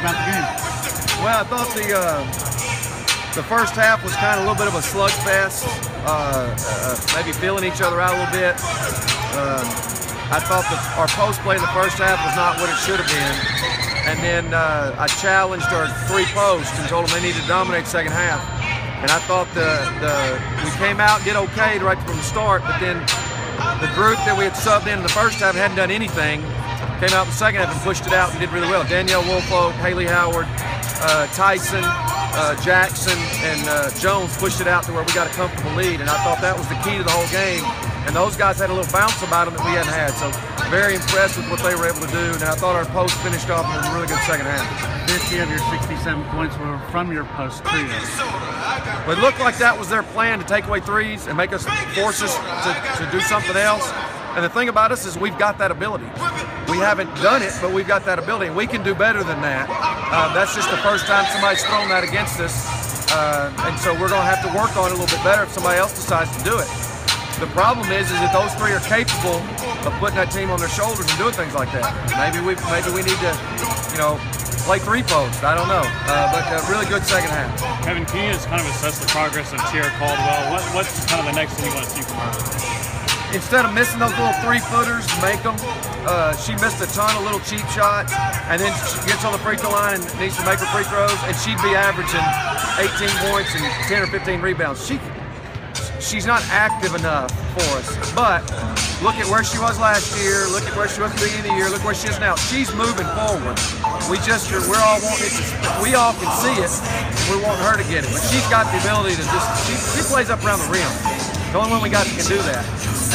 about the game? Well, I thought the first half was kind of a little bit of a slugfest, maybe feeling each other out a little bit. I thought that our post play in the first half was not what it should have been. And then I challenged our three posts and told them they needed to dominate second half. And I thought we came out and did okay right from the start, but then the group that we had subbed in the first half hadn't done anything. Came out in the second half and pushed it out and did really well. Danielle Woolfolk, Haley Howard, Tyson, Jackson, and Jones pushed it out to where we got a comfortable lead, and I thought that was the key to the whole game. And those guys had a little bounce about them that we hadn't had, so very impressed with what they were able to do. And I thought our post finished off in a really good second half. 50 of your 67 points were from your post trio. Well, it looked like that was their plan, to take away threes and make us force us to do something else. And the thing about us is we've got that ability. We haven't done it, but we've got that ability, and we can do better than that. That's just the first time somebody's thrown that against us, and so we're going to have to work on it a little bit better if somebody else decides to do it. The problem is that those three are capable of putting that team on their shoulders and doing things like that. Maybe we need to, play three posts. I don't know, but a really good second half. Kevin, can you just kind of assess the progress of Tierra Caldwell? What's kind of the next thing you want to see from her? Instead of missing those little three-footers, make them. She missed a ton of little cheap shots, and then she gets on the free throw line and needs to make her free throws, and she'd be averaging 18 points and 10 or 15 rebounds. She's not active enough for us, but look at where she was last year, look at where she was at the beginning of the year, look where she is now. She's moving forward. We all want it, we all can see it, we want her to get it, but she's got the ability to she plays up around the rim. The only one we got that can do that.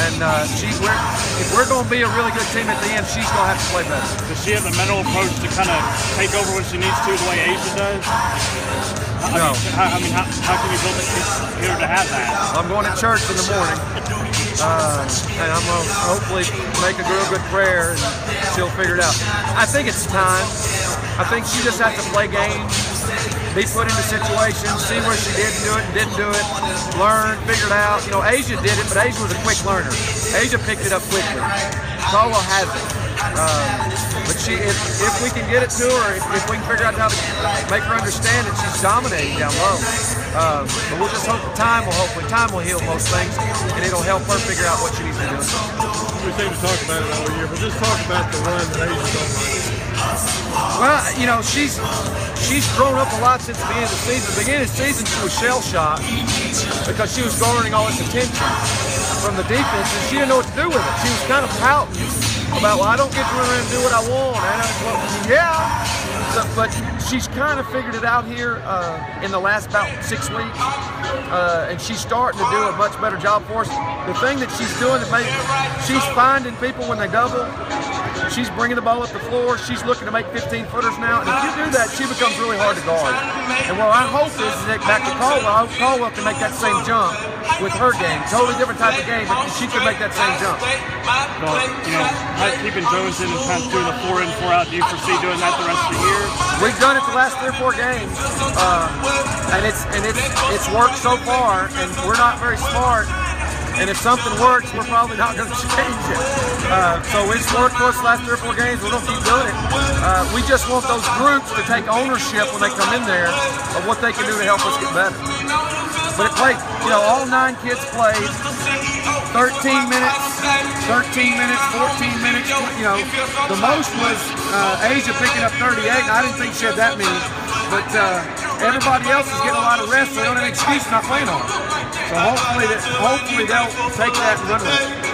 And if we're going to be a really good team at the end, she's going to have to play better. Does she have the mental approach to kind of take over when she needs to, the way Asia does? No. How can we build it here to have that? I'm going to church in the morning, and I'm going to hopefully make a real good prayer, and she'll figure it out. I think it's time. I think she just has to play games, be put into situations, see where she did do it and didn't do it, learn, figure it out. Asia did it, but Asia was a quick learner. Asia picked it up quickly. Caldwell hasn't. But if we can get it to her, if we can figure out how to make her understand that she's dominating down low. But we'll just hope time will heal most things, and it'll help her figure out what she needs to do. We seem to talk about it all year, but just talk about the run that Asia's on. Well, she's grown up a lot since the beginning of the season. At the beginning of the season, she was shell-shocked because she was garnering all this attention from the defense, and she didn't know what to do with it. She was kind of pouting about, well, I don't get to run around and do what I want. But she's kind of figured it out here in the last about 6 weeks, and she's starting to do a much better job for us. The thing that she's doing, she's finding people when they double. She's bringing the ball up the floor. She's looking to make 15-footers now. And if you do that, she becomes really hard to guard. And what I hope is that back to Caldwell, I hope Caldwell can make that same jump with her game. Totally different type of game, but she can make that same jump. Well, keeping Jones in and kind of doing the 4 in, 4 out, do you foresee doing that the rest of the year? We've done it the last 3 or 4 games, and it's worked so far. And we're not very smart. And if something works, we're probably not going to change it. So it's worked for us the last 3 or 4 games. We're going to keep doing it. We just want those groups to take ownership when they come in there of what they can do to help us get better. But it played, all 9 kids played 13 minutes, 14 minutes. The most was Asia picking up 38, and I didn't think she had that many. But everybody else is getting a lot of rest, so they don't have an excuse not playing on it. So hopefully they'll take that and run with it.